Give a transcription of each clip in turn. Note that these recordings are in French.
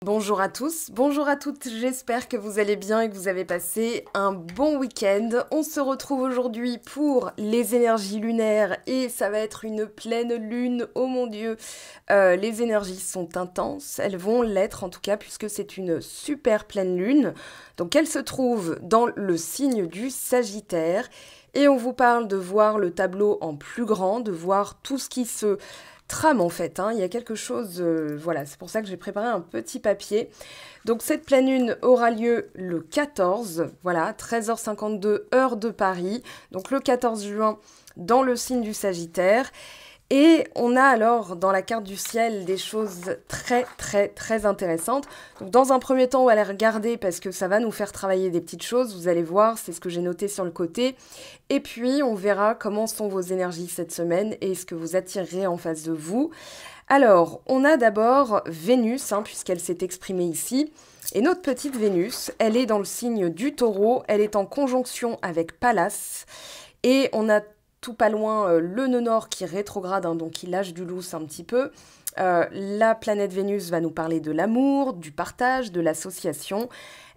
Bonjour à tous, bonjour à toutes, j'espère que vous allez bien et que vous avez passé un bon week-end. On se retrouve aujourd'hui pour les énergies lunaires et ça va être une pleine lune, oh mon Dieu. Les énergies sont intenses, elles vont l'être en tout cas puisque c'est une super pleine lune. Donc elle se trouve dans le signe du Sagittaire et on vous parle de voir le tableau en plus grand, de voir tout ce qui se trame en fait, hein. Il y a quelque chose, voilà, c'est pour ça que j'ai préparé un petit papier. Donc cette pleine lune aura lieu le 14, voilà, 13h52 heure de Paris, donc le 14 juin dans le signe du Sagittaire. Et on a alors dans la carte du ciel des choses très intéressantes. Donc dans un premier temps, on va les regarder parce que ça va nous faire travailler des petites choses. Vous allez voir, c'est ce que j'ai noté sur le côté. Et puis, on verra comment sont vos énergies cette semaine et ce que vous attirerez en face de vous. Alors, on a d'abord Vénus, hein, puisqu'elle s'est exprimée ici. Et notre petite Vénus, elle est dans le signe du Taureau. Elle est en conjonction avec Pallas. Et on a tout pas loin le nœud nord qui rétrograde, hein, donc qui lâche du lousse un petit peu. La planète Vénus va nous parler de l'amour, du partage, de l'association.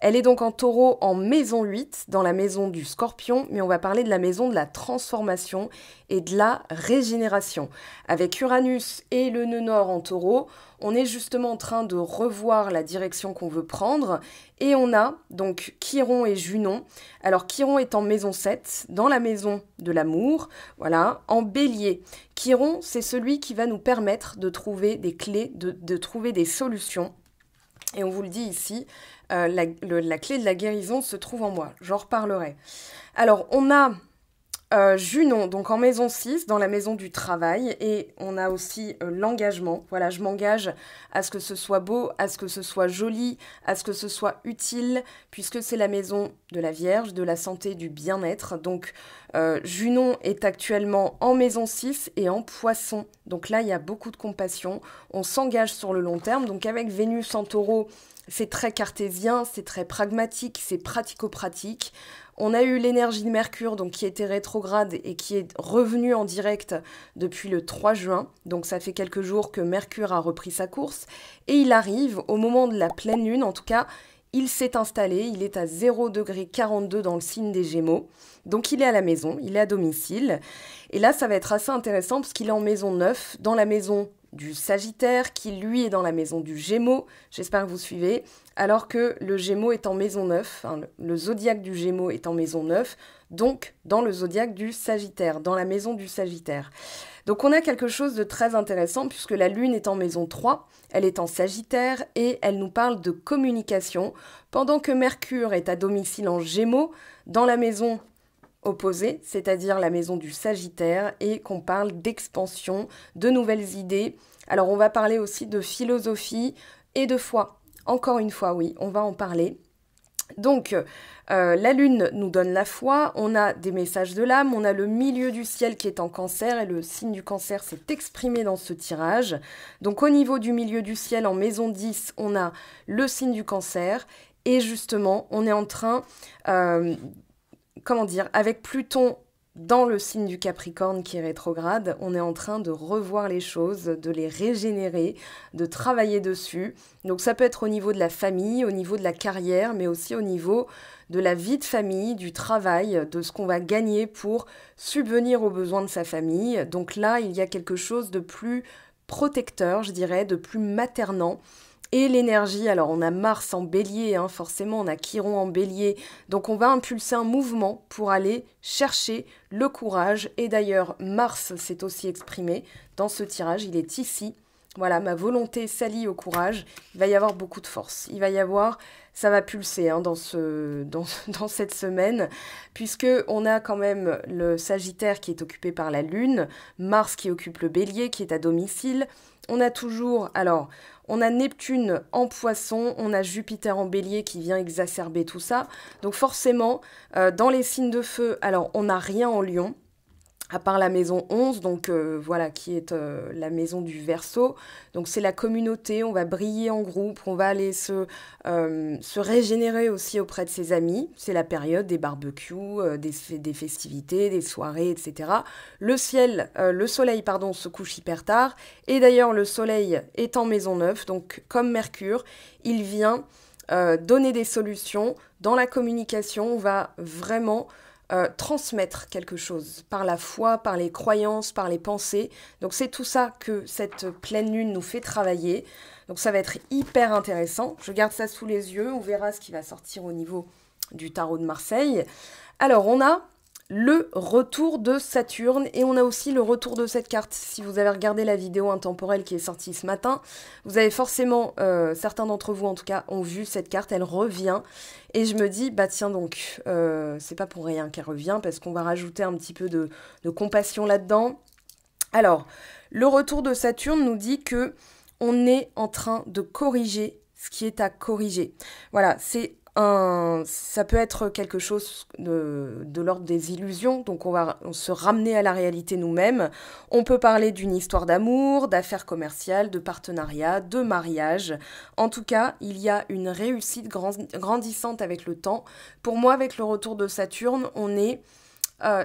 Elle est donc en taureau en maison 8, dans la maison du scorpion, mais on va parler de la maison de la transformation et de la régénération. Avec Uranus et le nœud nord en taureau, on est justement en train de revoir la direction qu'on veut prendre. Et on a donc Chiron et Junon. Alors Chiron est en maison 7, dans la maison de l'amour, voilà, en bélier. Chiron, c'est celui qui va nous permettre de trouver des clés, de trouver des solutions. Et on vous le dit ici, la clé de la guérison se trouve en moi. J'en reparlerai. Alors, on a Junon, donc en maison 6, dans la maison du travail. Et on a aussi l'engagement. Voilà, je m'engage à ce que ce soit beau, à ce que ce soit joli, à ce que ce soit utile, puisque c'est la maison de la Vierge, de la santé, du bien-être. Donc, Junon est actuellement en maison 6 et en poisson. Donc là, il y a beaucoup de compassion. On s'engage sur le long terme. Donc avec Vénus en taureau, c'est très cartésien, c'est très pragmatique, c'est pratico-pratique. On a eu l'énergie de Mercure, donc qui était rétrograde et qui est revenue en direct depuis le 3 juin. Donc ça fait quelques jours que Mercure a repris sa course. Et il arrive au moment de la pleine lune, en tout cas, il s'est installé, il est à 0,42 dans le signe des Gémeaux. Donc il est à la maison, il est à domicile. Et là, ça va être assez intéressant parce qu'il est en maison 9, dans la maison du Sagittaire, qui lui est dans la maison du Gémeaux. J'espère que vous suivez. Alors que le Gémeaux est en maison 9, hein, le zodiaque du Gémeaux est en maison 9, donc dans le zodiaque du Sagittaire, dans la maison du Sagittaire. Donc on a quelque chose de très intéressant puisque la Lune est en maison 3, elle est en Sagittaire et elle nous parle de communication, pendant que Mercure est à domicile en Gémeaux, dans la maison opposée, c'est-à-dire la maison du Sagittaire, et qu'on parle d'expansion, de nouvelles idées. Alors on va parler aussi de philosophie et de foi. Encore une fois, oui, on va en parler. Donc, la Lune nous donne la foi, on a des messages de l'âme, on a le milieu du ciel qui est en Cancer, et le signe du Cancer s'est exprimé dans ce tirage. Donc, au niveau du milieu du ciel, en maison 10, on a le signe du Cancer, et justement, on est en train, comment dire, avec Pluton dans le signe du Capricorne qui est rétrograde, on est en train de revoir les choses, de les régénérer, de travailler dessus. Donc ça peut être au niveau de la famille, au niveau de la carrière, mais aussi au niveau de la vie de famille, du travail, de ce qu'on va gagner pour subvenir aux besoins de sa famille. Donc là, il y a quelque chose de plus protecteur, je dirais, de plus maternant. Et l'énergie, alors on a Mars en bélier, hein, forcément on a Chiron en bélier, donc on va impulser un mouvement pour aller chercher le courage. Et d'ailleurs Mars s'est aussi exprimé dans ce tirage, il est ici. Voilà, ma volonté s'allie au courage, il va y avoir beaucoup de force, il va y avoir, ça va pulser hein, dans cette semaine, puisque on a quand même le Sagittaire qui est occupé par la Lune, Mars qui occupe le Bélier, qui est à domicile, on a toujours, alors, on a Neptune en Poisson, on a Jupiter en Bélier qui vient exacerber tout ça, donc forcément, dans les signes de feu, alors on n'a rien en Lion. à part la maison 11, donc voilà, qui est la maison du Verseau. Donc c'est la communauté, on va briller en groupe, on va aller se régénérer aussi auprès de ses amis. C'est la période des barbecues, des festivités, des soirées, etc. Le soleil, pardon, se couche hyper tard. Et d'ailleurs, le soleil est en maison 9, donc comme Mercure, il vient donner des solutions. Dans la communication, on va vraiment transmettre quelque chose par la foi, par les croyances, par les pensées. Donc c'est tout ça que cette pleine lune nous fait travailler. Donc ça va être hyper intéressant. Je garde ça sous les yeux. On verra ce qui va sortir au niveau du tarot de Marseille. Alors on a le retour de Saturne et on a aussi le retour de cette carte. Si vous avez regardé la vidéo intemporelle qui est sortie ce matin, vous avez forcément, certains d'entre vous en tout cas, ont vu cette carte, elle revient. Et je me dis, bah tiens donc, c'est pas pour rien qu'elle revient parce qu'on va rajouter un petit peu de compassion là-dedans. Alors, le retour de Saturne nous dit que on est en train de corriger ce qui est à corriger. Voilà, ça peut être quelque chose de l'ordre des illusions, donc on va se ramener à la réalité nous-mêmes. On peut parler d'une histoire d'amour, d'affaires commerciales, de partenariat, de mariage. En tout cas, il y a une réussite grandissante avec le temps. Pour moi, avec le retour de Saturne,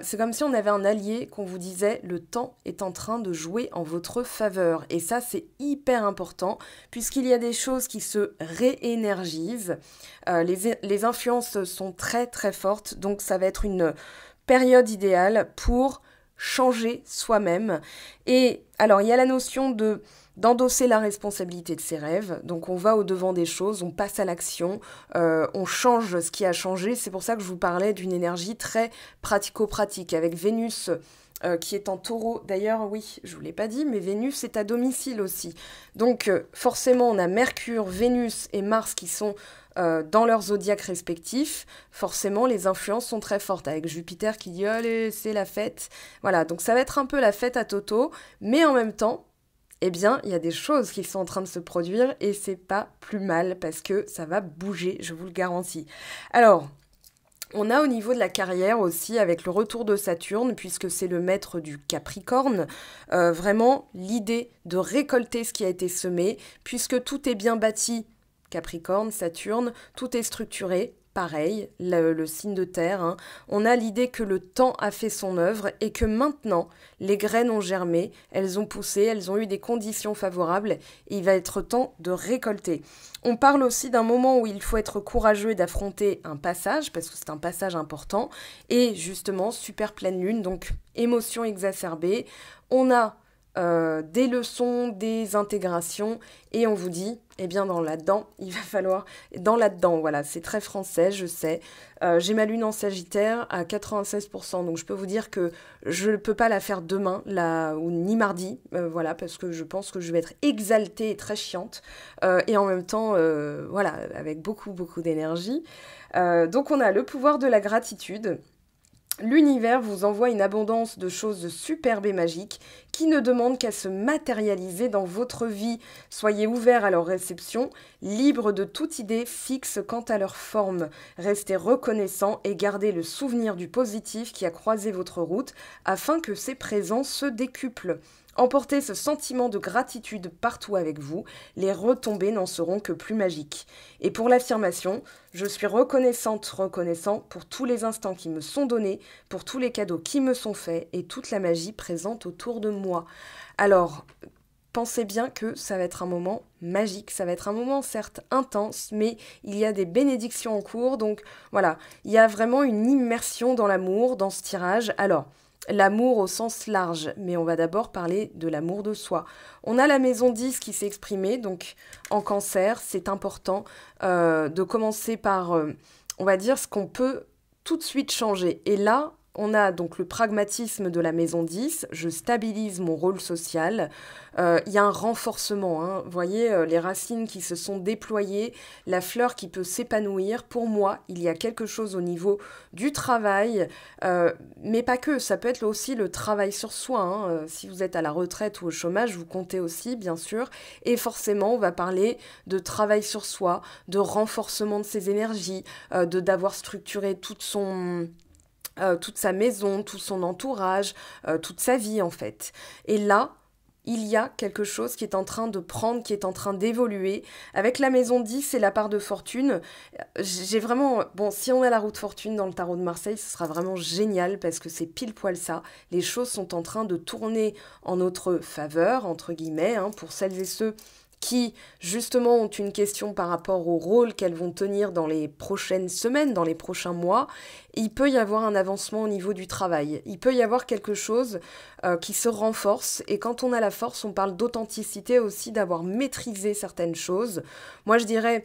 c'est comme si on avait un allié qu'on vous disait le temps est en train de jouer en votre faveur. Et ça, c'est hyper important puisqu'il y a des choses qui se réénergisent. Les influences sont très très fortes, donc ça va être une période idéale pour changer soi-même. Et alors, il y a la notion d'endosser la responsabilité de ses rêves. Donc on va au-devant des choses, on passe à l'action, on change ce qui a changé. C'est pour ça que je vous parlais d'une énergie très pratico-pratique, avec Vénus qui est en taureau. D'ailleurs, oui, je ne vous l'ai pas dit, mais Vénus est à domicile aussi. Donc forcément, on a Mercure, Vénus et Mars qui sont dans leurs zodiaques respectifs. Forcément, les influences sont très fortes, avec Jupiter qui dit « Allez, c'est la fête ». Voilà, donc ça va être un peu la fête à Toto, mais en même temps, eh bien, il y a des choses qui sont en train de se produire et c'est pas plus mal parce que ça va bouger, je vous le garantis. Alors, on a au niveau de la carrière aussi, avec le retour de Saturne, puisque c'est le maître du Capricorne, vraiment l'idée de récolter ce qui a été semé, puisque tout est bien bâti, Capricorne, Saturne, tout est structuré. Pareil, le signe de terre, hein. On a l'idée que le temps a fait son œuvre et que maintenant, les graines ont germé, elles ont poussé, elles ont eu des conditions favorables et il va être temps de récolter. On parle aussi d'un moment où il faut être courageux et d'affronter un passage, parce que c'est un passage important, et justement, super pleine lune, donc émotions exacerbées. On a des leçons, des intégrations, et on vous dit, eh bien dans là-dedans, il va falloir, dans là-dedans, voilà, c'est très français, je sais, j'ai ma lune en Sagittaire à 96%, donc je peux vous dire que je ne peux pas la faire demain, ou ni mardi, voilà, parce que je pense que je vais être exaltée et très chiante, et en même temps, voilà, avec beaucoup, beaucoup d'énergie. Donc on a le pouvoir de la gratitude. L'univers vous envoie une abondance de choses superbes et magiques qui ne demandent qu'à se matérialiser dans votre vie. Soyez ouverts à leur réception, libres de toute idée fixe quant à leur forme. Restez reconnaissants et gardez le souvenir du positif qui a croisé votre route afin que ces présents se décuplent. Emportez ce sentiment de gratitude partout avec vous, les retombées n'en seront que plus magiques. Et pour l'affirmation, je suis reconnaissant pour tous les instants qui me sont donnés, pour tous les cadeaux qui me sont faits et toute la magie présente autour de moi. Alors, pensez bien que ça va être un moment magique, ça va être un moment certes intense, mais il y a des bénédictions en cours, donc voilà, il y a vraiment une immersion dans l'amour, dans ce tirage. Alors, l'amour au sens large, mais on va d'abord parler de l'amour de soi. On a la maison 10 qui s'est exprimée, donc en cancer, c'est important de commencer par, on va dire, ce qu'on peut tout de suite changer. Et là, on a donc le pragmatisme de la maison 10, je stabilise mon rôle social, il y a un renforcement, hein. Vous voyez les racines qui se sont déployées, la fleur qui peut s'épanouir. Pour moi, il y a quelque chose au niveau du travail, mais pas que, ça peut être aussi le travail sur soi, hein. Si vous êtes à la retraite ou au chômage, vous comptez aussi, bien sûr, et forcément, on va parler de travail sur soi, de renforcement de ses énergies, d'avoir structuré toute toute sa maison, tout son entourage, toute sa vie en fait. Et là, il y a quelque chose qui est en train de prendre, qui est en train d'évoluer. Avec la maison 10 et la part de fortune, j'ai vraiment... Bon, si on a la roue de fortune dans le tarot de Marseille, ce sera vraiment génial parce que c'est pile poil ça. Les choses sont en train de tourner en notre faveur, entre guillemets, hein, pour celles et ceux qui, justement, ont une question par rapport au rôle qu'elles vont tenir dans les prochaines semaines, dans les prochains mois. Il peut y avoir un avancement au niveau du travail. Il peut y avoir quelque chose qui se renforce. Et quand on a la force, on parle d'authenticité aussi, d'avoir maîtrisé certaines choses. Moi, je dirais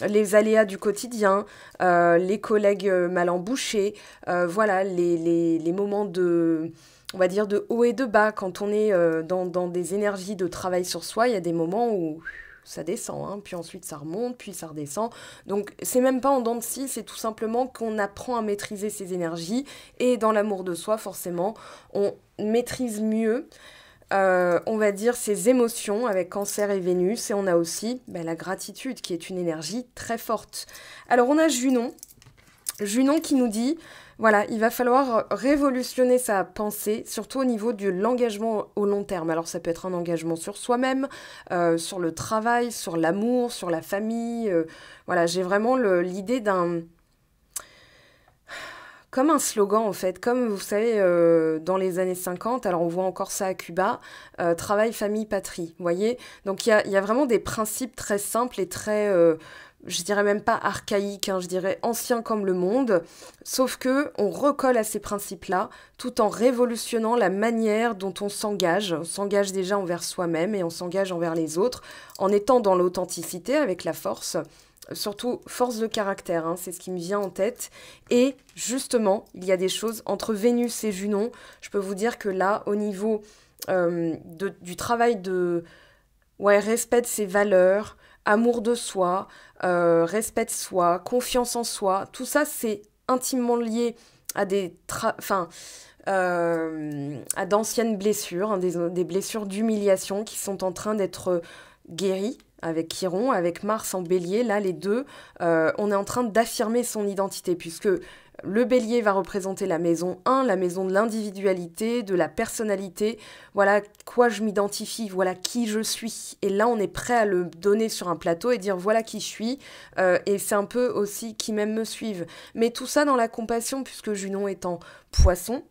les aléas du quotidien, les collègues mal embouchés, voilà, les moments de... On va dire de haut et de bas, quand on est dans des énergies de travail sur soi, il y a des moments où ça descend, hein, puis ensuite ça remonte, puis ça redescend. Donc c'est même pas en dents de scie, c'est tout simplement qu'on apprend à maîtriser ses énergies, et dans l'amour de soi, forcément, on maîtrise mieux, on va dire, ses émotions avec Cancer et Vénus, et on a aussi la gratitude, qui est une énergie très forte. Alors on a Junon qui nous dit... Voilà, il va falloir révolutionner sa pensée, surtout au niveau de l'engagement au long terme. Alors ça peut être un engagement sur soi-même, sur le travail, sur l'amour, sur la famille. Voilà, j'ai vraiment l'idée d'un... Comme un slogan en fait, comme vous savez dans les années 50, alors on voit encore ça à Cuba, travail, famille, patrie, vous voyez. Donc il y a vraiment des principes très simples et très... je dirais même pas archaïque, hein, je dirais ancien comme le monde, sauf que on recolle à ces principes-là, tout en révolutionnant la manière dont on s'engage. On s'engage déjà envers soi-même et on s'engage envers les autres, en étant dans l'authenticité avec la force, surtout force de caractère, hein, c'est ce qui me vient en tête. Et justement, il y a des choses entre Vénus et Junon, je peux vous dire que là, au niveau du travail de respect de ses valeurs, amour de soi, respect de soi, confiance en soi, tout ça c'est intimement lié à à d'anciennes blessures, hein, des blessures d'humiliation qui sont en train d'être guéries avec Chiron, avec Mars en Bélier, là les deux, on est en train d'affirmer son identité puisque le Bélier va représenter la maison 1, la maison de l'individualité, de la personnalité. Voilà quoi je m'identifie, voilà qui je suis. Et là, on est prêt à le donner sur un plateau et dire voilà qui je suis. Et c'est un peu aussi qui m'aime me suivent. Mais tout ça dans la compassion, puisque Junon est en Poisson,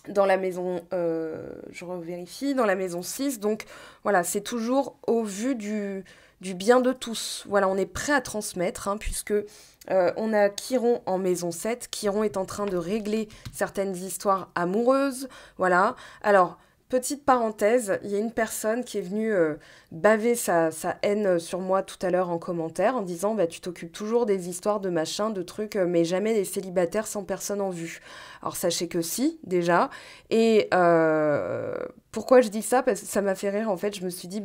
dans la maison, je revérifie, dans la maison 6. Donc voilà, c'est toujours au vu du bien de tous. Voilà, on est prêt à transmettre, hein, puisque on a Chiron en maison 7. Chiron est en train de régler certaines histoires amoureuses. Voilà. Alors, petite parenthèse, il y a une personne qui est venue baver sa haine sur moi tout à l'heure en commentaire en disant tu t'occupes toujours des histoires de machin, de trucs, mais jamais des célibataires sans personne en vue. Alors sachez que si, déjà. Et pourquoi je dis ça? Parce que ça m'a fait rire, en fait. Je me suis dit,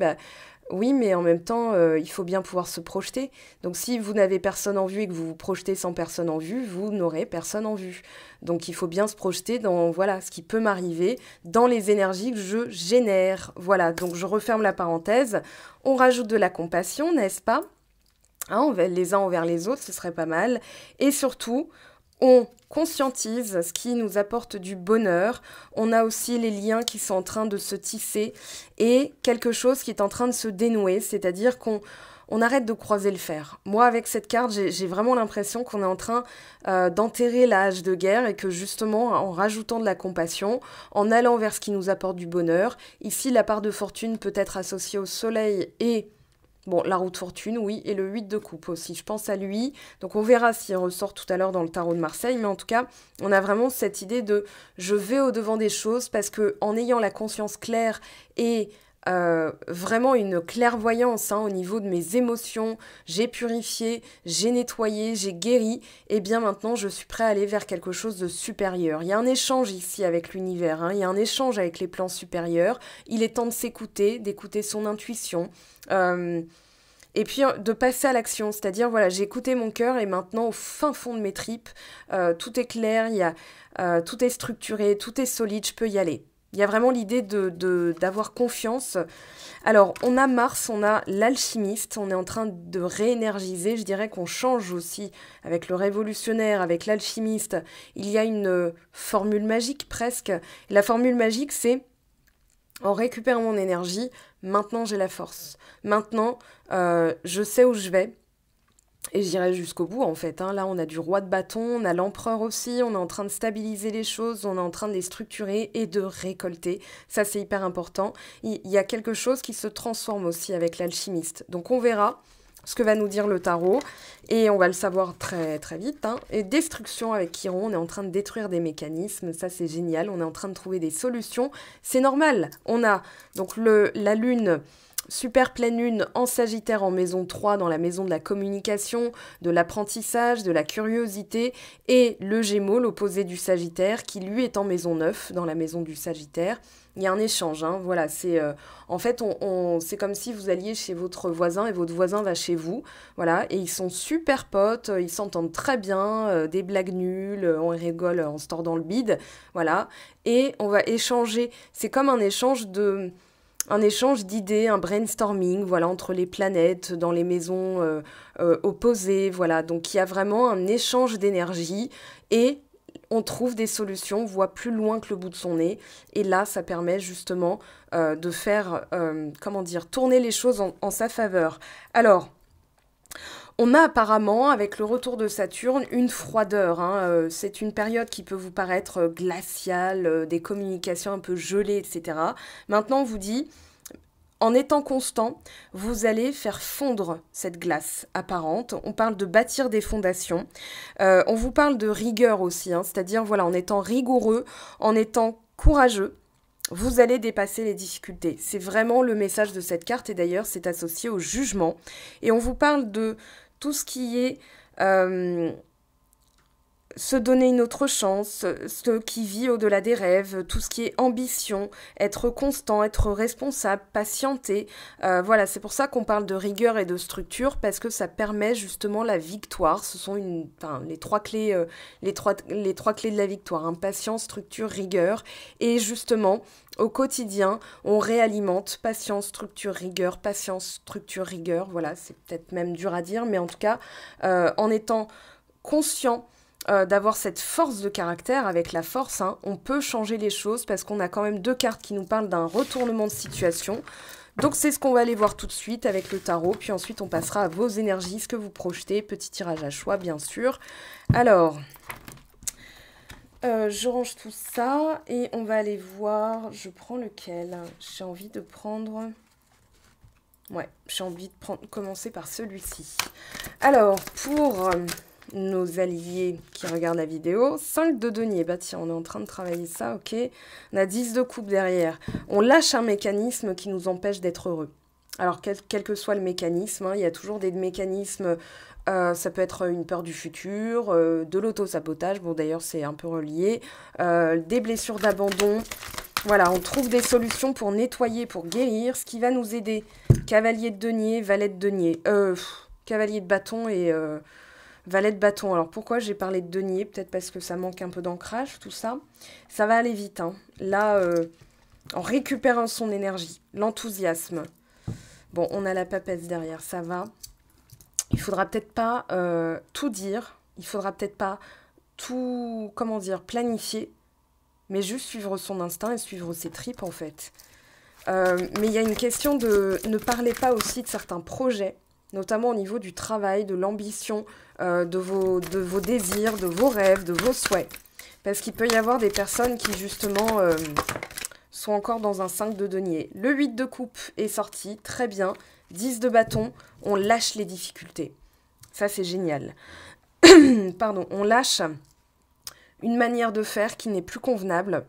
oui, mais en même temps, il faut bien pouvoir se projeter. Donc si vous n'avez personne en vue et que vous vous projetez sans personne en vue, vous n'aurez personne en vue. Donc il faut bien se projeter dans ce qui peut m'arriver, dans les énergies que je génère. Voilà, donc je referme la parenthèse. On rajoute de la compassion, n'est-ce pas? Hein, les uns envers les autres, ce serait pas mal. Et surtout, on conscientise ce qui nous apporte du bonheur. On a aussi les liens qui sont en train de se tisser et quelque chose qui est en train de se dénouer, c'est-à-dire qu'on arrête de croiser le fer. Moi, avec cette carte, j'ai vraiment l'impression qu'on est en train d'enterrer la hache de guerre et que justement, en rajoutant de la compassion, en allant vers ce qui nous apporte du bonheur, ici, la part de fortune peut être associée au soleil et... Bon, la roue de fortune, oui, et le 8 de coupe aussi, je pense à lui. Donc on verra s'il ressort tout à l'heure dans le tarot de Marseille, mais en tout cas, on a vraiment cette idée de je vais au-devant des choses parce que en ayant la conscience claire et vraiment une clairvoyance au niveau de mes émotions, j'ai purifié, j'ai nettoyé, j'ai guéri, et bien maintenant je suis prêt à aller vers quelque chose de supérieur. Il y a un échange ici avec l'univers, il y a un échange avec les plans supérieurs, il est temps de s'écouter, d'écouter son intuition, et puis de passer à l'action, c'est-à-dire voilà, j'ai écouté mon cœur et maintenant au fin fond de mes tripes, tout est clair, tout est structuré, tout est solide, je peux y aller. Il y a vraiment l'idée d'avoir confiance. Alors, on a Mars, on a l'alchimiste, on est en train de réénergiser. Je dirais qu'on change aussi avec le révolutionnaire, avec l'alchimiste. Il y a une formule magique presque. La formule magique, c'est en récupérant mon énergie, maintenant j'ai la force. Maintenant, je sais où je vais. Et j'irai jusqu'au bout en fait, hein. Là on a du roi de bâton, on a l'empereur aussi, on est en train de stabiliser les choses, on est en train de les structurer et de récolter. Ça c'est hyper important. Il y a quelque chose qui se transforme aussi avec l'alchimiste. Donc on verra ce que va nous dire le tarot et on va le savoir très très vite, hein. Et destruction avec Chiron, on est en train de détruire des mécanismes, ça c'est génial, on est en train de trouver des solutions. C'est normal, on a donc la lune... Super pleine lune en Sagittaire en maison 3, dans la maison de la communication, de l'apprentissage, de la curiosité, et le Gémeaux, l'opposé du Sagittaire, qui lui est en maison 9, dans la maison du Sagittaire. Il y a un échange, hein, voilà, c'est en fait, c'est comme si vous alliez chez votre voisin et votre voisin va chez vous, voilà, et ils sont super potes, ils s'entendent très bien, des blagues nulles, on rigole en se tordant le bide, voilà, et on va échanger, c'est comme un échange d'idées, un brainstorming, voilà, entre les planètes, dans les maisons opposées, voilà. Donc il y a vraiment un échange d'énergie et on trouve des solutions, on voit plus loin que le bout de son nez. Et là, ça permet justement de faire, tourner les choses en sa faveur. Alors, on a apparemment, avec le retour de Saturne, une froideur, hein. C'est une période qui peut vous paraître glaciale, des communications un peu gelées, etc. Maintenant, on vous dit, en étant constant, vous allez faire fondre cette glace apparente. On parle de bâtir des fondations. On vous parle de rigueur aussi, hein. C'est-à-dire, voilà, en étant rigoureux, en étant courageux, vous allez dépasser les difficultés. C'est vraiment le message de cette carte et d'ailleurs, c'est associé au jugement. Et on vous parle de tout ce qui est se donner une autre chance, ce qui vit au-delà des rêves, tout ce qui est ambition, être constant, être responsable, patienter. Voilà, c'est pour ça qu'on parle de rigueur et de structure, parce que ça permet justement la victoire. Ce sont les trois clés, les trois clés de la victoire, hein. Patience, structure, rigueur. Et justement, au quotidien, on réalimente patience, structure, rigueur, patience, structure, rigueur. Voilà, c'est peut-être même dur à dire, mais en tout cas, en étant conscient d'avoir cette force de caractère, avec la force, hein, on peut changer les choses parce qu'on a quand même deux cartes qui nous parlent d'un retournement de situation. Donc c'est ce qu'on va aller voir tout de suite avec le tarot, puis ensuite on passera à vos énergies, ce que vous projetez, petit tirage à choix bien sûr. Alors, je range tout ça et on va aller voir, je prends lequel? J'ai envie de prendre... Ouais, j'ai envie de commencer par celui-ci. Alors, pour... nos alliés qui regardent la vidéo, 5 de denier, bah tiens, on est en train de travailler ça, ok. On a 10 de coupe derrière. On lâche un mécanisme qui nous empêche d'être heureux. Alors, quel que soit le mécanisme, hein, il y a toujours des mécanismes, ça peut être une peur du futur, de l'auto-sabotage, bon d'ailleurs c'est un peu relié, des blessures d'abandon. Voilà, on trouve des solutions pour nettoyer, pour guérir, ce qui va nous aider. Cavalier de denier, valet de denier, cavalier de bâton et... valet de bâton. Alors pourquoi j'ai parlé de denier? Peut-être parce que ça manque un peu d'ancrage, tout ça. Ça va aller vite, hein. Là, en récupérant son énergie, l'enthousiasme. Bon, on a la papesse derrière, ça va. Il faudra peut-être pas tout dire. Il faudra peut-être pas tout, comment dire, planifier. Mais juste suivre son instinct et suivre ses tripes, en fait. Mais il y a une question de... Ne parlez pas aussi de certains projets, notamment au niveau du travail, de l'ambition, de vos désirs, de vos rêves, de vos souhaits. Parce qu'il peut y avoir des personnes qui, justement, sont encore dans un 5 de denier. Le 8 de coupe est sorti, très bien. 10 de bâton, on lâche les difficultés. Ça, c'est génial. Pardon, on lâche une manière de faire qui n'est plus convenable.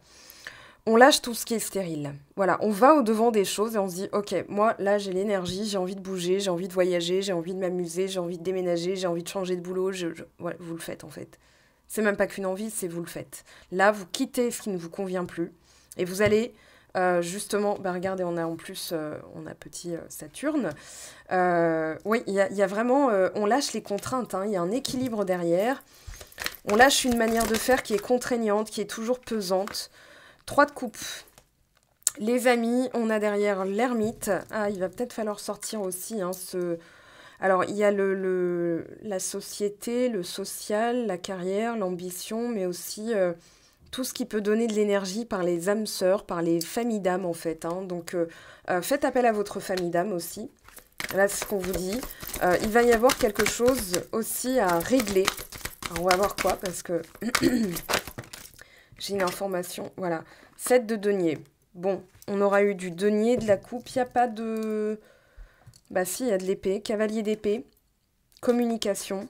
On lâche tout ce qui est stérile. Voilà, on va au-devant des choses et on se dit, ok, moi, là, j'ai l'énergie, j'ai envie de bouger, j'ai envie de voyager, j'ai envie de m'amuser, j'ai envie de déménager, j'ai envie de changer de boulot. Voilà, vous le faites, en fait. C'est même pas qu'une envie, c'est vous le faites. Là, vous quittez ce qui ne vous convient plus et vous allez, justement, bah, regardez, on a en plus, on a petit Saturne. Oui, il y a vraiment, on lâche les contraintes, hein, il y a un équilibre derrière. On lâche une manière de faire qui est contraignante, qui est toujours pesante. 3 de coupe. Les amis, on a derrière l'ermite. Ah, il va peut-être falloir sortir aussi, hein, Alors, il y a la société, le social, la carrière, l'ambition, mais aussi tout ce qui peut donner de l'énergie par les âmes sœurs, par les familles d'âmes, en fait, hein. Donc, faites appel à votre famille d'âmes aussi. Là, c'est ce qu'on vous dit. Il va y avoir quelque chose aussi à régler. Alors, on va voir quoi, parce que j'ai une information. Voilà. 7 de denier. Bon, on aura eu du denier, de la coupe. Il n'y a pas de... Bah si, il y a de l'épée. Cavalier d'épée. Communication.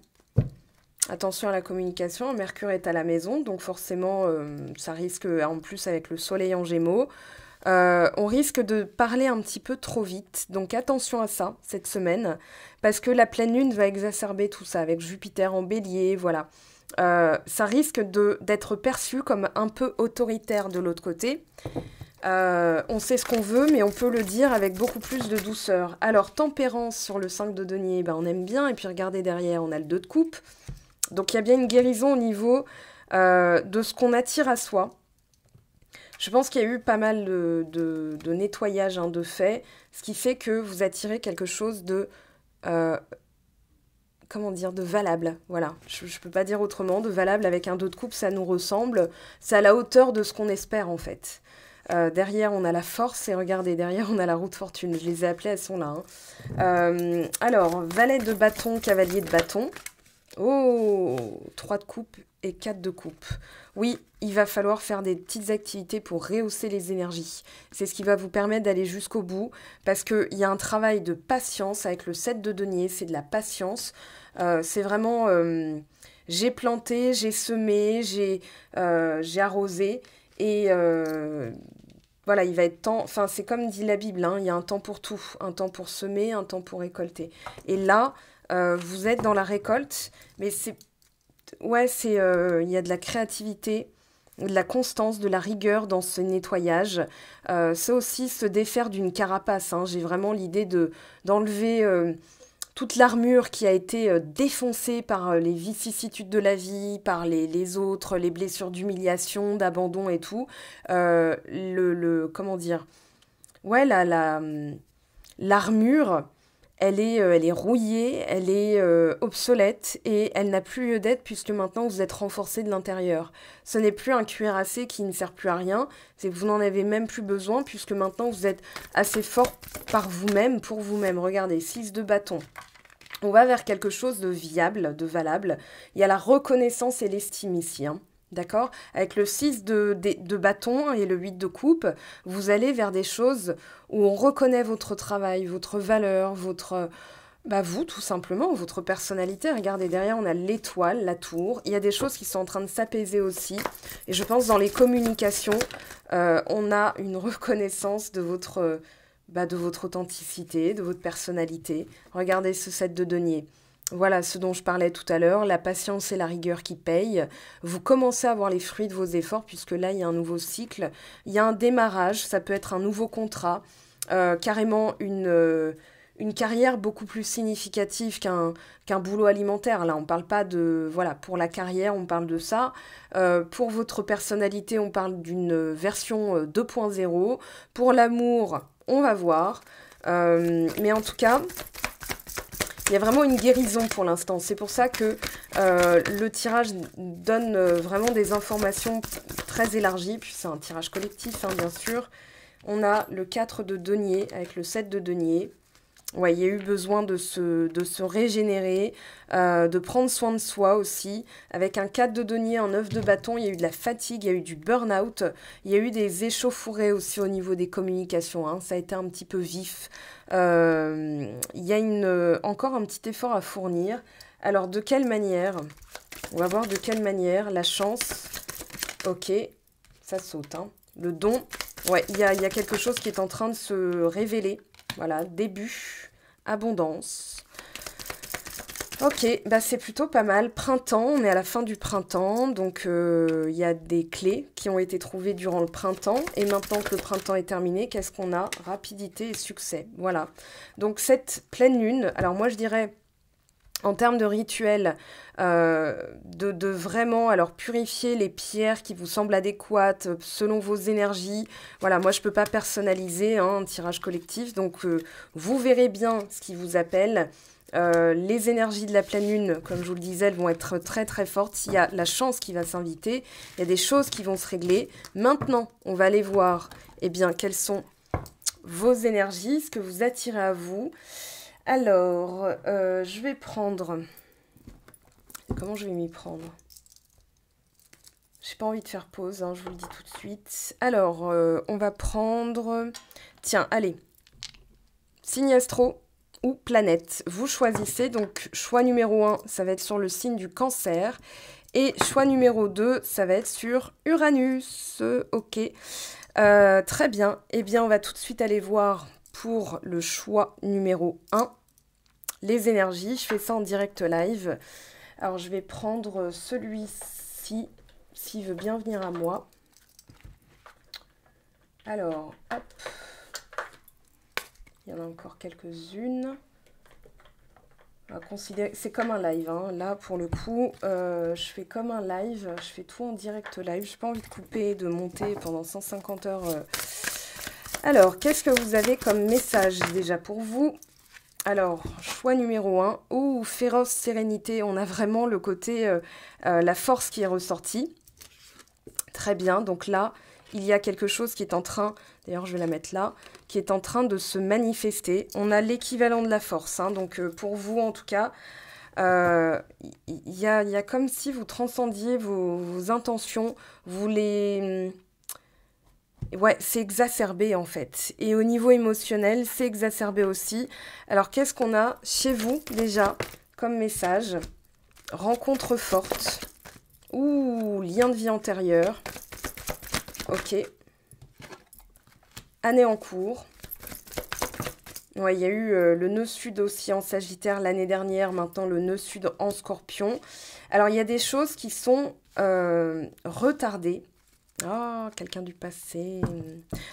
Attention à la communication. Mercure est à la maison, donc forcément, ça risque, en plus avec le soleil en gémeaux, on risque de parler un petit peu trop vite. Donc attention à ça, cette semaine, parce que la pleine lune va exacerber tout ça, avec Jupiter en bélier, voilà. Ça risque d'être perçu comme un peu autoritaire de l'autre côté. On sait ce qu'on veut, mais on peut le dire avec beaucoup plus de douceur. Alors, tempérance sur le 5 de denier, ben, on aime bien. Et puis, regardez derrière, on a le 2 de coupe. Donc, il y a bien une guérison au niveau de ce qu'on attire à soi. Je pense qu'il y a eu pas mal de nettoyage, hein, de fait, ce qui fait que vous attirez quelque chose de... comment dire, de valable, voilà, je ne peux pas dire autrement, de valable avec un 2 de coupe, ça nous ressemble, c'est à la hauteur de ce qu'on espère en fait. Derrière, on a la force, et regardez, derrière, on a la roue de fortune, je les ai appelées, elles sont là. Hein. Alors, valet de bâton, cavalier de bâton, oh, 3 de coupe et 4 de coupe. Oui, il va falloir faire des petites activités pour rehausser les énergies. C'est ce qui va vous permettre d'aller jusqu'au bout, parce qu'il y a un travail de patience avec le 7 de denier, c'est de la patience. C'est vraiment, j'ai planté, j'ai semé, j'ai arrosé, et voilà, il va être temps, enfin c'est comme dit la Bible, hein, il y a un temps pour tout, un temps pour semer, un temps pour récolter. Et là, vous êtes dans la récolte, mais c'est... Ouais, il y a de la créativité, de la constance, de la rigueur dans ce nettoyage. C'est aussi se défaire d'une carapace, hein. J'ai vraiment l'idée d'enlever toute l'armure qui a été défoncée par les vicissitudes de la vie, par les autres, les blessures d'humiliation, d'abandon et tout. Comment dire? Ouais, l'armure... Elle est rouillée, elle est obsolète et elle n'a plus lieu d'être puisque maintenant vous êtes renforcé de l'intérieur. Ce n'est plus un cuirassé qui ne sert plus à rien, c'est que vous n'en avez même plus besoin puisque maintenant vous êtes assez fort par vous-même, pour vous-même. Regardez, 6 de bâton. On va vers quelque chose de viable, de valable. Il y a la reconnaissance et l'estime ici, hein. D'accord? Avec le 6 de bâton et le 8 de coupe, vous allez vers des choses où on reconnaît votre travail, votre valeur, vous tout simplement, votre personnalité. Regardez, derrière, on a l'étoile, la tour. Il y a des choses qui sont en train de s'apaiser aussi. Et je pense dans les communications, on a une reconnaissance de votre authenticité, de votre personnalité. Regardez ce 7 de denier. Voilà ce dont je parlais tout à l'heure, la patience et la rigueur qui payent. Vous commencez à voir les fruits de vos efforts puisque là, il y a un nouveau cycle. Il y a un démarrage, ça peut être un nouveau contrat, carrément une carrière beaucoup plus significative qu'un boulot alimentaire. Là, on ne parle pas de... Voilà, pour la carrière, on parle de ça. Pour votre personnalité, on parle d'une version 2.0. Pour l'amour, on va voir. Mais en tout cas... Il y a vraiment une guérison pour l'instant. C'est pour ça que le tirage donne vraiment des informations très élargies. Puis c'est un tirage collectif, hein, bien sûr. On a le 4 de denier avec le 7 de denier. Ouais, il y a eu besoin de se régénérer, de prendre soin de soi aussi. Avec un 4 de denier, un 9 de bâton, il y a eu de la fatigue, il y a eu du burn-out. Il y a eu des échauffourées aussi au niveau des communications, hein. Ça a été un petit peu vif. Il y a encore un petit effort à fournir. Alors, de quelle manière? On va voir de quelle manière. La chance. Ok, ça saute, hein. Le don. Ouais, il y a quelque chose qui est en train de se révéler. Voilà, début, abondance. Ok, bah c'est plutôt pas mal. Printemps, on est à la fin du printemps, donc il y a des clés qui ont été trouvées durant le printemps. Et maintenant que le printemps est terminé, qu'est-ce qu'on a? Rapidité et succès, voilà. Donc cette pleine lune, alors moi je dirais En termes de rituel, de vraiment alors purifier les pierres qui vous semblent adéquates selon vos énergies. Voilà, moi je ne peux pas personnaliser un tirage collectif, donc vous verrez bien ce qui vous appelle. Les énergies de la pleine lune, comme je vous le disais, elles vont être très très fortes. Il y a la chance qui va s'inviter, il y a des choses qui vont se régler. Maintenant, on va aller voir quelles sont vos énergies, ce que vous attirez à vous. Alors, je vais prendre... Comment je vais m'y prendre? J'ai pas envie de faire pause, hein, je vous le dis tout de suite. Alors, on va prendre... Tiens, allez. Signe astro ou planète. Vous choisissez. Donc, choix numéro 1, ça va être sur le signe du Cancer. Et choix numéro 2, ça va être sur Uranus. Ok. Très bien. Eh bien, on va tout de suite aller voir pour le choix numéro 1. Les énergies, je fais ça en direct live. Alors, je vais prendre celui-ci, s'il veut bien venir à moi. Alors, hop. Il y en a encore quelques-unes. On va considérer... C'est comme un live, hein. Là, pour le coup, je fais comme un live. Je fais tout en direct live. Je n'ai pas envie de couper, de monter pendant 150 heures. Alors, qu'est-ce que vous avez comme message déjà pour vous ? Alors, choix numéro 1, féroce sérénité, on a vraiment le côté, la force qui est ressortie. Très bien, donc là, il y a quelque chose qui est en train, d'ailleurs je vais la mettre là, qui est en train de se manifester. On a l'équivalent de la force, hein, donc pour vous en tout cas, il y a comme si vous transcendiez vos intentions, vous les... Ouais, c'est exacerbé en fait. Et au niveau émotionnel, c'est exacerbé aussi. Alors, qu'est-ce qu'on a chez vous déjà comme message? Rencontre forte. Ouh, lien de vie antérieur. Ok. Année en cours. Ouais, il y a eu le nœud sud aussi en Sagittaire l'année dernière. Maintenant, le nœud sud en Scorpion. Alors, il y a des choses qui sont retardées. Oh, quelqu'un du passé.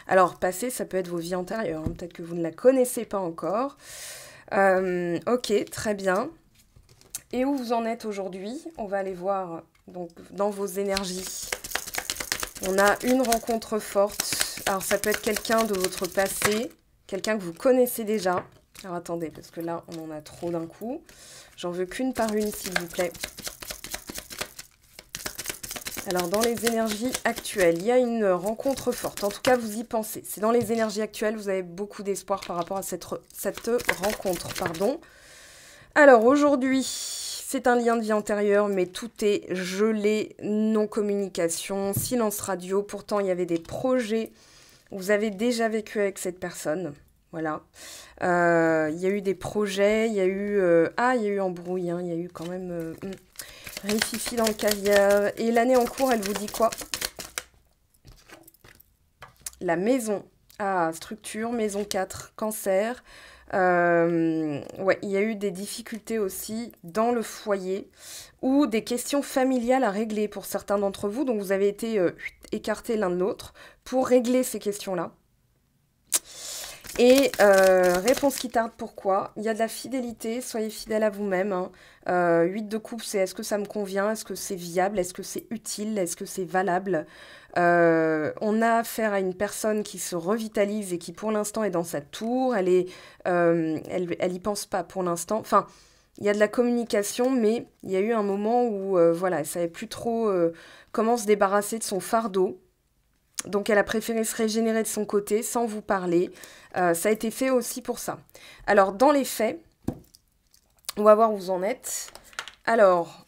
Alors, passé, ça peut être vos vies antérieures. Hein. Peut-être que vous ne la connaissez pas encore. Ok, très bien. Et où vous en êtes aujourd'hui? On va aller voir donc, dans vos énergies. On a une rencontre forte. Alors, ça peut être quelqu'un de votre passé, quelqu'un que vous connaissez déjà. Alors, attendez, parce que là, on en a trop d'un coup. J'en veux qu'une par une, s'il vous plaît. Alors, dans les énergies actuelles, il y a une rencontre forte. En tout cas, vous y pensez. C'est dans les énergies actuelles, vous avez beaucoup d'espoir par rapport à cette rencontre. Pardon. Alors, aujourd'hui, c'est un lien de vie antérieure, mais tout est gelé, non-communication, silence radio. Pourtant, il y avait des projets. Vous avez déjà vécu avec cette personne. Voilà. Il y a eu des projets, il y a eu... il y a eu embrouille, hein, il y a eu quand même... Rififi dans le caviar. Et l'année en cours, elle vous dit quoi? La maison. Ah, structure, maison 4, cancer. Ouais, il y a eu des difficultés aussi dans le foyer ou des questions familiales à régler pour certains d'entre vous. Donc, vous avez été écartés l'un de l'autre pour régler ces questions-là. Et réponse qui tarde, pourquoi? Il y a de la fidélité, soyez fidèle à vous-même. Hein. 8 de coupe, c'est est-ce que ça me convient? Est-ce que c'est viable? Est-ce que c'est utile? Est-ce que c'est valable? On a affaire à une personne qui se revitalise et qui pour l'instant est dans sa tour. Elle y pense pas pour l'instant. Enfin, il y a de la communication, mais il y a eu un moment où voilà, elle savait plus trop comment se débarrasser de son fardeau. Donc, elle a préféré se régénérer de son côté sans vous parler. Ça a été fait aussi pour ça. Alors, dans les faits, on va voir où vous en êtes. Alors,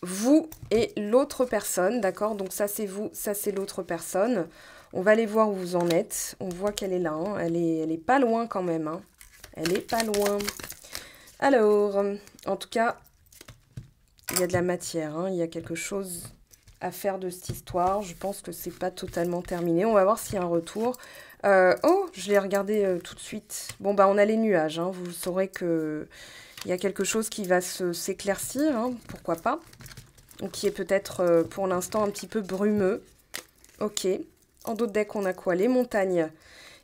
vous et l'autre personne, d'accord? Donc, ça, c'est vous, ça, c'est l'autre personne. On va aller voir où vous en êtes. On voit qu'elle est là. Hein. Elle est pas loin quand même. Hein. Elle est pas loin. Alors, en tout cas, il y a de la matière. Hein. Il y a quelque chose... à faire de cette histoire. Je pense que c'est pas totalement terminé. On va voir s'il y a un retour. Oh, je l'ai regardé tout de suite. Bon, bah, on a les nuages. Hein. Vous saurez qu'il y a quelque chose qui va s'éclaircir. Hein. Pourquoi pas. Ou qui est peut-être pour l'instant un petit peu brumeux. Ok. En d'autres decks, on a quoi? Les montagnes.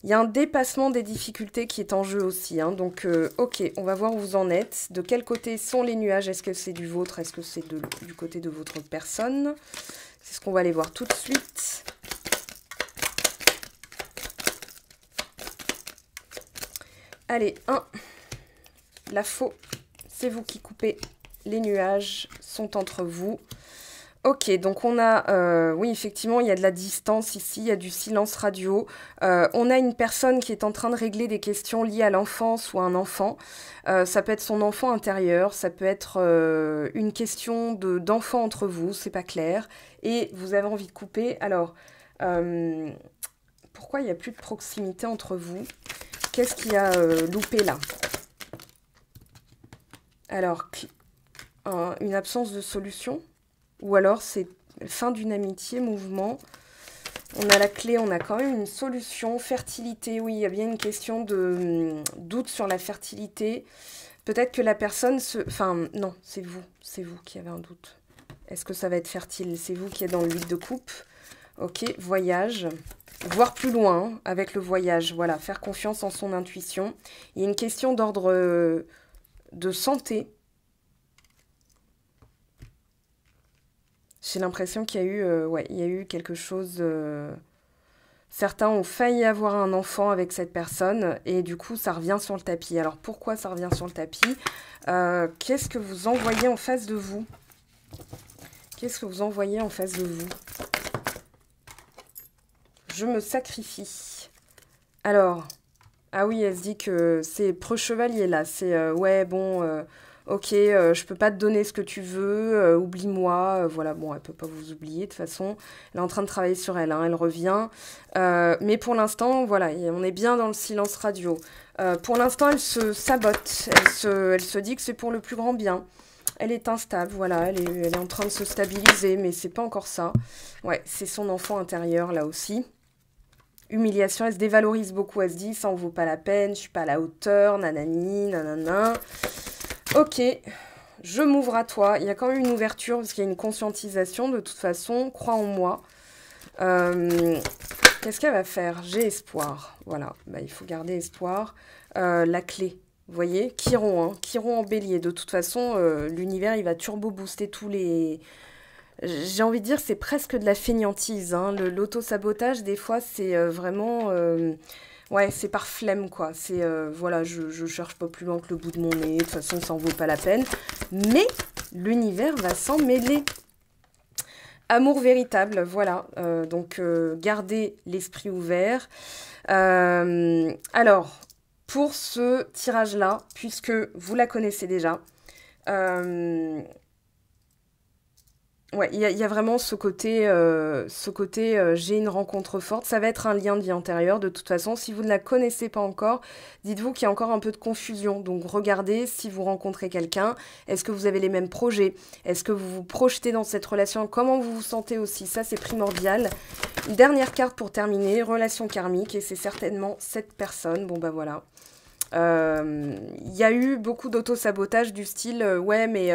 Il y a un dépassement des difficultés qui est en jeu aussi. Hein. Donc, ok, on va voir où vous en êtes. De quel côté sont les nuages? Est-ce que c'est du vôtre? Est-ce que c'est du côté de votre personne? C'est ce qu'on va aller voir tout de suite. Allez, 1. La faux, c'est vous qui coupez. Les nuages sont entre vous. Ok, donc on a, oui, effectivement, il y a de la distance ici, il y a du silence radio. On a une personne qui est en train de régler des questions liées à l'enfance ou à un enfant. Ça peut être son enfant intérieur, ça peut être une question d'enfant entre vous, c'est pas clair. Et vous avez envie de couper. Alors, pourquoi il n'y a plus de proximité entre vous? Qu'est-ce qui a loupé là? Alors, une absence de solution? Ou alors c'est fin d'une amitié, mouvement. On a la clé, on a quand même une solution. Fertilité, oui, il y a bien une question de doute sur la fertilité. Peut-être que la personne se... Enfin, non, c'est vous qui avez un doute. Est-ce que ça va être fertile? C'est vous qui êtes dans le 8 de coupe. Ok, voyage. Voir plus loin hein, avec le voyage. Voilà, faire confiance en son intuition. Il y a une question d'ordre de santé. J'ai l'impression qu'il y a eu, ouais, il y a eu quelque chose... Certains ont failli avoir un enfant avec cette personne et du coup, ça revient sur le tapis. Alors, pourquoi ça revient sur le tapis? Qu'est-ce que vous envoyez en face de vous? Qu'est-ce que vous envoyez en face de vous? Je me sacrifie. Alors, ah oui, elle se dit que c'est preux-chevalier là. C'est, ouais, bon... ok, je peux pas te donner ce que tu veux, oublie-moi. Voilà, bon, elle peut pas vous oublier de toute façon. Elle est en train de travailler sur elle, hein, elle revient. Mais pour l'instant, voilà, on est bien dans le silence radio. Pour l'instant, elle se sabote. Elle se dit que c'est pour le plus grand bien. Elle est instable, voilà, elle est en train de se stabiliser, mais c'est pas encore ça. Ouais, c'est son enfant intérieur là aussi. Humiliation, elle se dévalorise beaucoup, elle se dit, ça en vaut pas la peine, je suis pas à la hauteur, nanani, nanana. Ok, je m'ouvre à toi. Il y a quand même une ouverture parce qu'il y a une conscientisation. De toute façon, crois en moi. Qu'est-ce qu'elle va faire? J'ai espoir. Voilà, bah, il faut garder espoir. La clé, vous voyez? Chiron, hein. Chiron en bélier. De toute façon, l'univers, il va turbo-booster tous les... J'ai envie de dire, c'est presque de la fainéantise. Hein. L'auto-sabotage, des fois, c'est vraiment... Ouais, c'est par flemme, quoi. C'est, voilà, je cherche pas plus loin que le bout de mon nez. De toute façon, ça en vaut pas la peine. Mais l'univers va s'en mêler. Amour véritable, voilà. Donc, gardez l'esprit ouvert. Alors, pour ce tirage-là, puisque vous la connaissez déjà, ouais, il y a vraiment ce côté, j'ai une rencontre forte. Ça va être un lien de vie antérieure. De toute façon, si vous ne la connaissez pas encore, dites-vous qu'il y a encore un peu de confusion. Donc, regardez si vous rencontrez quelqu'un. Est-ce que vous avez les mêmes projets? Est-ce que vous vous projetez dans cette relation? Comment vous vous sentez aussi? Ça, c'est primordial. Une dernière carte pour terminer. Relation karmique. Et c'est certainement cette personne. Bon, bah voilà. Il y a eu beaucoup d'auto-sabotage du style, ouais, mais...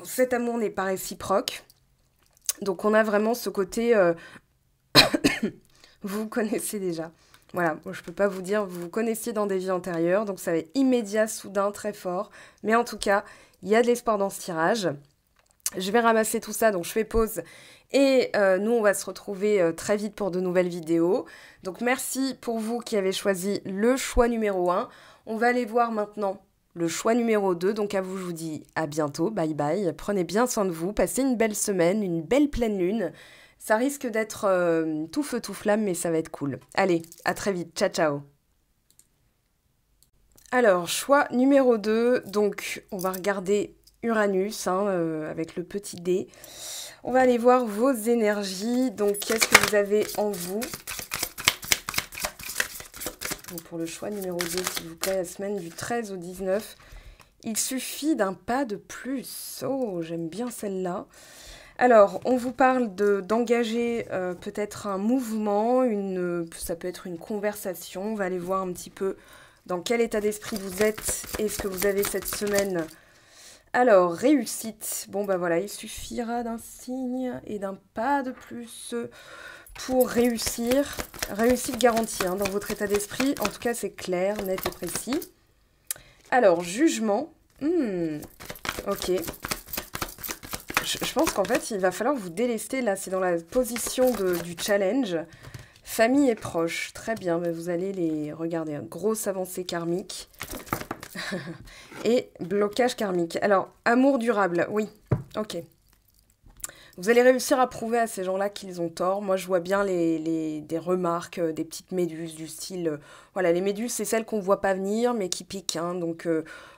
cet amour n'est pas réciproque. Donc on a vraiment ce côté... vous connaissez déjà. Voilà, moi, je peux pas vous dire, vous vous connaissiez dans des vies antérieures, donc ça va être immédiat, soudain, très fort. Mais en tout cas, il y a de l'espoir dans ce tirage. Je vais ramasser tout ça, donc je fais pause. Et nous, on va se retrouver très vite pour de nouvelles vidéos. Donc merci pour vous qui avez choisi le choix numéro 1. On va aller voir maintenant le choix numéro 2. Donc à vous, je vous dis à bientôt. Bye bye. Prenez bien soin de vous. Passez une belle semaine, une belle pleine lune. Ça risque d'être tout feu, tout flamme, mais ça va être cool. Allez, à très vite. Ciao, ciao. Alors, choix numéro 2. Donc, on va regarder Uranus hein, avec le petit dé. On va aller voir vos énergies. Donc, qu'est-ce que vous avez en vous? Donc, pour le choix numéro 2, s'il vous plaît, la semaine du 13 au 19. Il suffit d'un pas de plus. Oh, j'aime bien celle-là. Alors, on vous parle d'engager peut-être un mouvement, ça peut être une conversation. On va aller voir un petit peu dans quel état d'esprit vous êtes et ce que vous avez cette semaine. Alors, réussite. Bon, bah voilà, il suffira d'un signe et d'un pas de plus pour réussir. Réussite garantie hein, dans votre état d'esprit. En tout cas, c'est clair, net et précis. Alors, jugement. Ok. Je pense qu'en fait, il va falloir vous délester. Là, c'est dans la position du challenge. Famille et proches. Très bien, mais vous allez les regarder. Grosse avancée karmique. Et blocage karmique. Alors, amour durable. Oui, ok. Vous allez réussir à prouver à ces gens-là qu'ils ont tort. Moi, je vois bien des remarques, des petites méduses du style... voilà, les méduses, c'est celles qu'on ne voit pas venir, mais qui piquent. Hein, donc,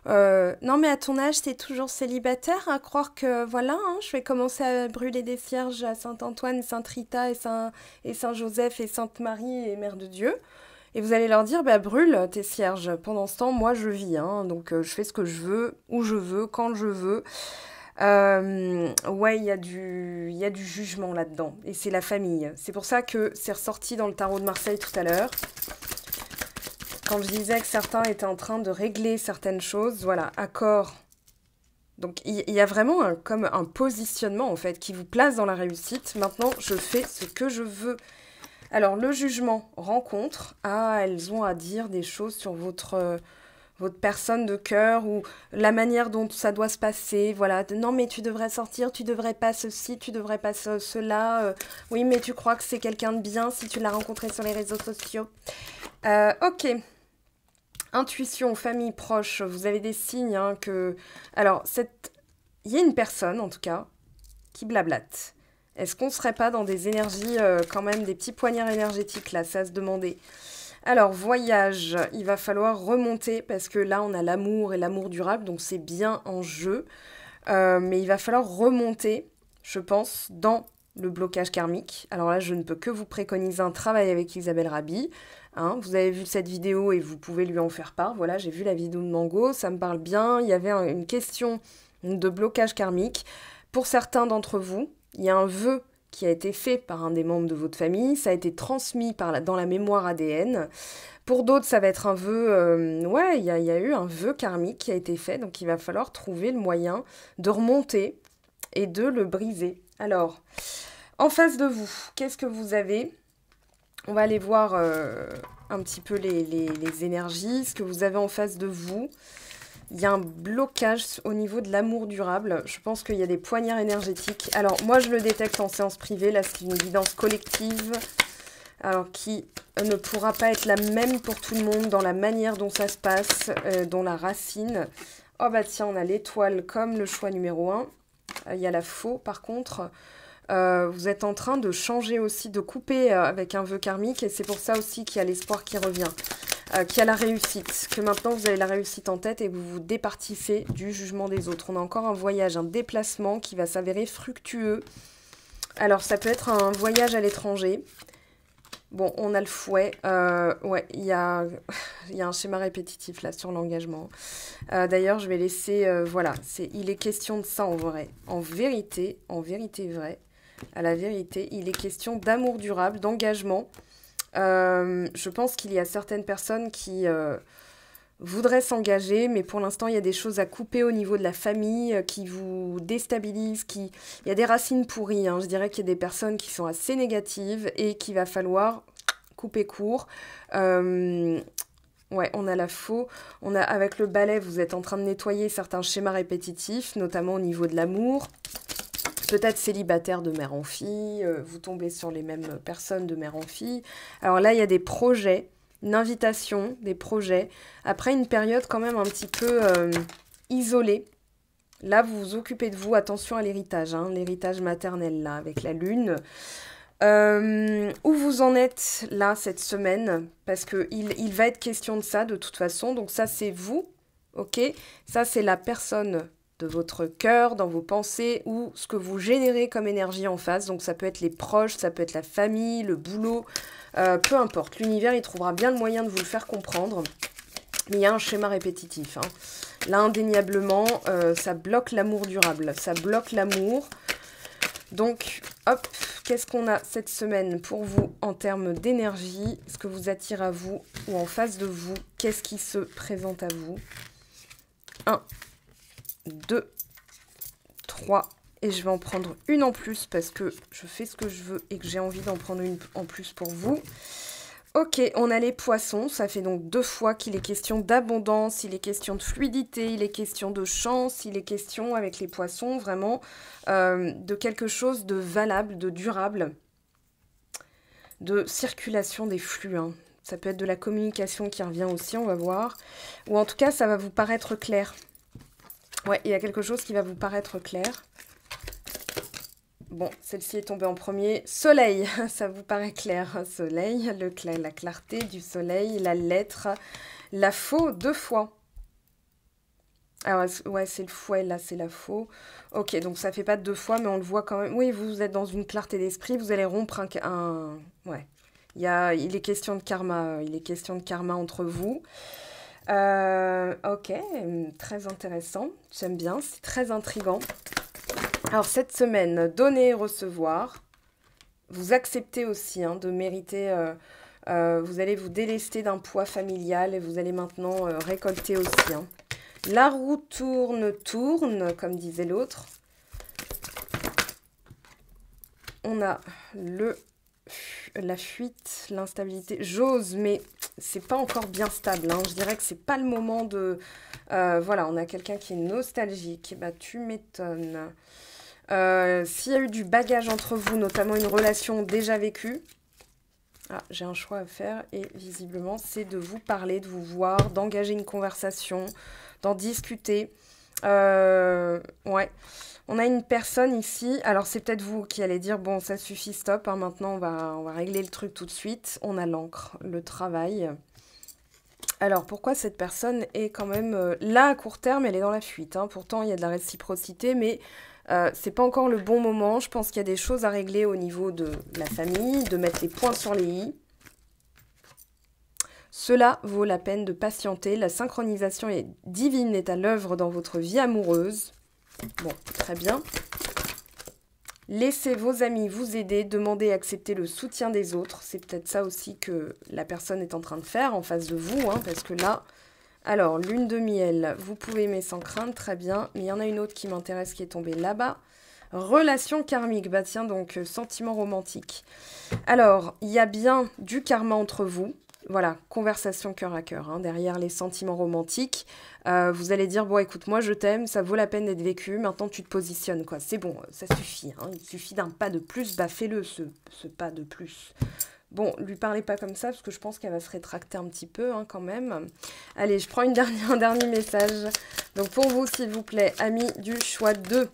non, mais à ton âge, t'es toujours célibataire, à croire que, voilà, hein, je vais commencer à brûler des cierges à Saint-Antoine, Sainte-Rita et Saint-Joseph et Sainte-Marie et Mère de Dieu. Et vous allez leur dire, bah, brûle tes cierges. Pendant ce temps, moi, je vis. Hein, donc, je fais ce que je veux, où je veux, quand je veux. Ouais, il y a du jugement là-dedans. Et c'est la famille. C'est pour ça que c'est ressorti dans le tarot de Marseille tout à l'heure. Quand je disais que certains étaient en train de régler certaines choses, voilà, accord. Donc il y a vraiment comme un positionnement en fait qui vous place dans la réussite. Maintenant, je fais ce que je veux. Alors, le jugement, rencontre. Ah, elles ont à dire des choses sur votre personne de cœur ou la manière dont ça doit se passer. Voilà, non mais tu devrais sortir, tu devrais pas ceci, tu devrais pas cela. Oui, mais tu crois que c'est quelqu'un de bien si tu l'as rencontré sur les réseaux sociaux. Ok. Intuition, famille proche, vous avez des signes hein, que... Alors, il y a une personne, en tout cas, qui blablate. Est-ce qu'on serait pas dans des énergies, quand même, des petits poignards énergétiques, là, ça se demandait. Alors, voyage, il va falloir remonter, parce que là, on a l'amour et l'amour durable, donc c'est bien en jeu. Mais il va falloir remonter, je pense, dans le blocage karmique. Alors là, je ne peux que vous préconiser un travail avec Isabelle Rabi. Hein, vous avez vu cette vidéo et vous pouvez lui en faire part. Voilà, j'ai vu la vidéo de Mango, ça me parle bien. Il y avait une question de blocage karmique. Pour certains d'entre vous, il y a un vœu qui a été fait par un des membres de votre famille. Ça a été transmis dans la mémoire ADN. Pour d'autres, ça va être un vœu... ouais, il y a eu un vœu karmique qui a été fait. Donc, il va falloir trouver le moyen de remonter et de le briser. Alors, en face de vous, qu'est-ce que vous avez ? On va aller voir un petit peu les énergies, ce que vous avez en face de vous. Il y a un blocage au niveau de l'amour durable. Je pense qu'il y a des poignards énergétiques. Alors, moi, je le détecte en séance privée. Là, c'est une guidance collective. Alors, qui ne pourra pas être la même pour tout le monde dans la manière dont ça se passe, dont la racine. Oh, bah tiens, on a l'étoile comme le choix numéro 1. Il y a la faux, par contre. Vous êtes en train de changer aussi, de couper avec un vœu karmique. Et c'est pour ça aussi qu'il y a l'espoir qui revient. Qu'il y a la réussite. Que maintenant, vous avez la réussite en tête et vous vous départissez du jugement des autres. On a encore un voyage, un déplacement qui va s'avérer fructueux. Alors, ça peut être un voyage à l'étranger. Bon, on a le fouet. Ouais, il y a un schéma répétitif là sur l'engagement. D'ailleurs, je vais laisser... voilà, il est question de ça en vrai. En vérité vraie, à la vérité, il est question d'amour durable, d'engagement. Je pense qu'il y a certaines personnes qui voudraient s'engager, mais pour l'instant, il y a des choses à couper au niveau de la famille qui vous déstabilisent. Il y a des racines pourries. Hein. Je dirais qu'il y a des personnes qui sont assez négatives et qu'il va falloir couper court. Ouais, on a la faux. Avec le balai, vous êtes en train de nettoyer certains schémas répétitifs, notamment au niveau de l'amour. Peut-être célibataire de mère en fille, vous tombez sur les mêmes personnes de mère en fille. Alors là, il y a des projets, une invitation, des projets. Après une période quand même un petit peu isolée. Là, vous vous occupez de vous. Attention à l'héritage, hein, l'héritage maternel, là, avec la lune. Où vous en êtes, là, cette semaine? Parce qu'il va être question de ça, de toute façon. Donc ça, c'est vous, ok? Ça, c'est la personne de votre cœur, dans vos pensées, ou ce que vous générez comme énergie en face. Donc ça peut être les proches, ça peut être la famille, le boulot, peu importe. L'univers, il trouvera bien le moyen de vous le faire comprendre. Mais il y a un schéma répétitif. Hein. Là, indéniablement, ça bloque l'amour durable. Ça bloque l'amour. Donc, hop, qu'est-ce qu'on a cette semaine pour vous en termes d'énergie? Ce que vous attire à vous ou en face de vous? Qu'est-ce qui se présente à vous? 1, 2, 3 Et je vais en prendre une en plus parce que je fais ce que je veux et que j'ai envie d'en prendre une en plus pour vous. Ok, on a les poissons, ça fait donc 2 fois qu'il est question d'abondance, il est question de fluidité, il est question de chance, il est question avec les poissons vraiment de quelque chose de valable, de durable, de circulation des flux. Hein. Ça peut être de la communication qui revient aussi, on va voir. Ou en tout cas, ça va vous paraître clair. Ouais, il y a quelque chose qui va vous paraître clair. Bon, celle-ci est tombée en premier. Soleil, ça vous paraît clair. Soleil, la clarté du soleil, la lettre, la faux 2 fois. Ah ouais, c'est le fouet, là, c'est la faux. Ok, donc ça fait pas 2 fois, mais on le voit quand même. Oui, vous êtes dans une clarté d'esprit, vous allez rompre un... Ouais, il est question de karma, il est question de karma entre vous. Ok, très intéressant, j'aime bien, c'est très intriguant. Alors, cette semaine, donner et recevoir. Vous acceptez aussi hein, de mériter... vous allez vous délester d'un poids familial et vous allez maintenant récolter aussi. Hein. La roue tourne, comme disait l'autre. On a la fuite, l'instabilité. J'ose, mais c'est pas encore bien stable. Hein. Je dirais que c'est pas le moment de... voilà, on a quelqu'un qui est nostalgique. Bah, tu m'étonnes. S'il y a eu du bagage entre vous, notamment une relation déjà vécue, j'ai un choix à faire et visiblement c'est de vous parler, de vous voir, d'engager une conversation, d'en discuter. Ouais, on a une personne ici, alors c'est peut-être vous qui allez dire, bon ça suffit, stop, hein, maintenant on va régler le truc tout de suite. On a l'encre, le travail. Alors, pourquoi cette personne est quand même... là, à court terme, elle est dans la fuite. Hein. Pourtant, il y a de la réciprocité, mais c'est pas encore le bon moment. Je pense qu'il y a des choses à régler au niveau de la famille, de mettre les points sur les i. Cela vaut la peine de patienter. La synchronisation divine est à l'œuvre dans votre vie amoureuse. Bon, très bien. Laissez vos amis vous aider, demandez et acceptez le soutien des autres. C'est peut-être ça aussi que la personne est en train de faire en face de vous, hein, parce que là... Alors, lune de miel, vous pouvez aimer sans crainte, très bien. Mais il y en a une autre qui m'intéresse qui est tombée là-bas. Relation karmique, bah tiens, donc sentiment romantique. Alors, il y a bien du karma entre vous. Voilà, conversation cœur à cœur, hein, derrière les sentiments romantiques. Vous allez dire, bon, écoute, moi, je t'aime, ça vaut la peine d'être vécu, maintenant, tu te positionnes, quoi. C'est bon, ça suffit, hein, il suffit d'un pas de plus, bah, fais-le, ce pas de plus. Bon, lui parlez pas comme ça, parce que je pense qu'elle va se rétracter un petit peu, hein, quand même. Allez, je prends un dernier message. Donc, pour vous, s'il vous plaît, amis du choix 2.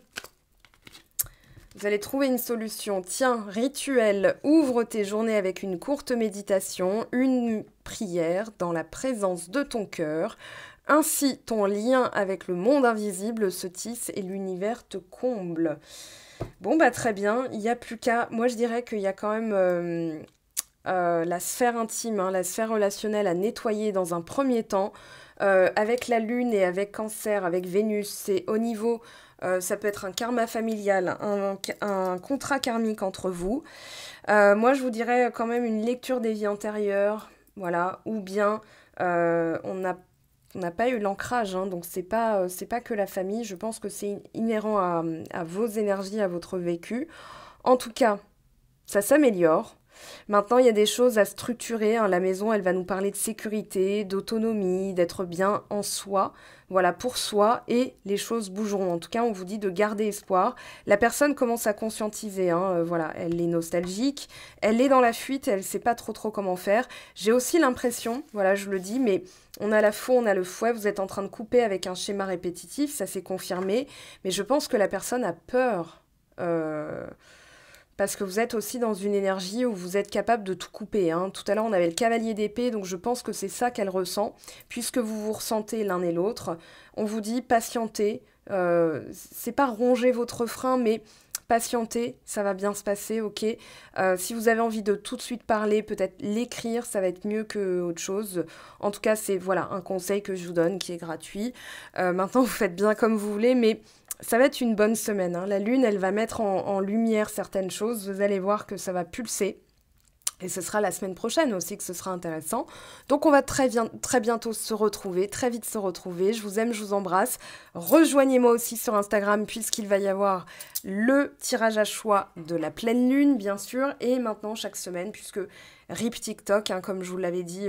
Vous allez trouver une solution. Tiens, rituel, ouvre tes journées avec une courte méditation, une prière dans la présence de ton cœur. Ainsi, ton lien avec le monde invisible se tisse et l'univers te comble. Bon, bah très bien, il n'y a plus qu'à... Moi, je dirais qu'il y a quand même la sphère intime, hein, la sphère relationnelle à nettoyer dans un premier temps. Avec la Lune et avec Cancer, avec Vénus, c'est au niveau... ça peut être un karma familial, un contrat karmique entre vous. Moi, je vous dirais quand même une lecture des vies antérieures, voilà, ou bien on n'a pas eu l'ancrage, hein, donc c'est pas que la famille. Je pense que c'est inhérent à vos énergies, à votre vécu. En tout cas, ça s'améliore. Maintenant, il y a des choses à structurer. Hein. La maison, elle va nous parler de sécurité, d'autonomie, d'être bien en soi. Voilà, pour soi. Et les choses bougeront. En tout cas, on vous dit de garder espoir. La personne commence à conscientiser. Hein. Voilà, elle est nostalgique. Elle est dans la fuite. Elle ne sait pas trop comment faire. J'ai aussi l'impression, voilà, je le dis, mais on a la faux, on a le fouet. Vous êtes en train de couper avec un schéma répétitif. Ça s'est confirmé. Mais je pense que la personne a peur. Parce que vous êtes aussi dans une énergie où vous êtes capable de tout couper. Hein. Tout à l'heure, on avait le cavalier d'épée, donc je pense que c'est ça qu'elle ressent. Puisque vous vous ressentez l'un et l'autre, on vous dit patientez. C'est pas ronger votre frein, mais patientez, ça va bien se passer, ok. Si vous avez envie de tout de suite parler, peut-être l'écrire, ça va être mieux que autre chose. En tout cas, c'est voilà un conseil que je vous donne qui est gratuit. Maintenant, vous faites bien comme vous voulez, mais... Ça va être une bonne semaine. Hein. La Lune, elle va mettre en lumière certaines choses. Vous allez voir que ça va pulser. Et ce sera la semaine prochaine aussi que ce sera intéressant. Donc on va très bientôt se retrouver, très vite se retrouver. Je vous aime, je vous embrasse. Rejoignez-moi aussi sur Instagram puisqu'il va y avoir le tirage à choix de la pleine lune, bien sûr. Et maintenant, chaque semaine, puisque RIP TikTok, hein, comme je vous l'avais dit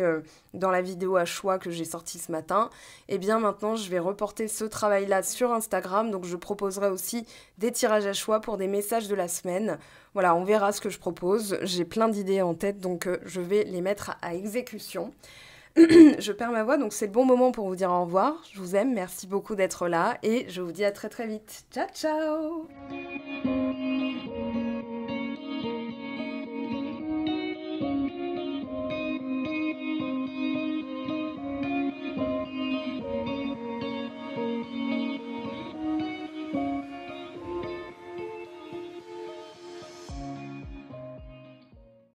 dans la vidéo à choix que j'ai sortie ce matin, et bien maintenant, je vais reporter ce travail-là sur Instagram. Donc je proposerai aussi des tirages à choix pour des messages de la semaine. Voilà, on verra ce que je propose. J'ai plein d'idées en tête, donc je vais les mettre à exécution. Je perds ma voix, donc c'est le bon moment pour vous dire au revoir. Je vous aime, merci beaucoup d'être là et je vous dis à très très vite. Ciao, ciao!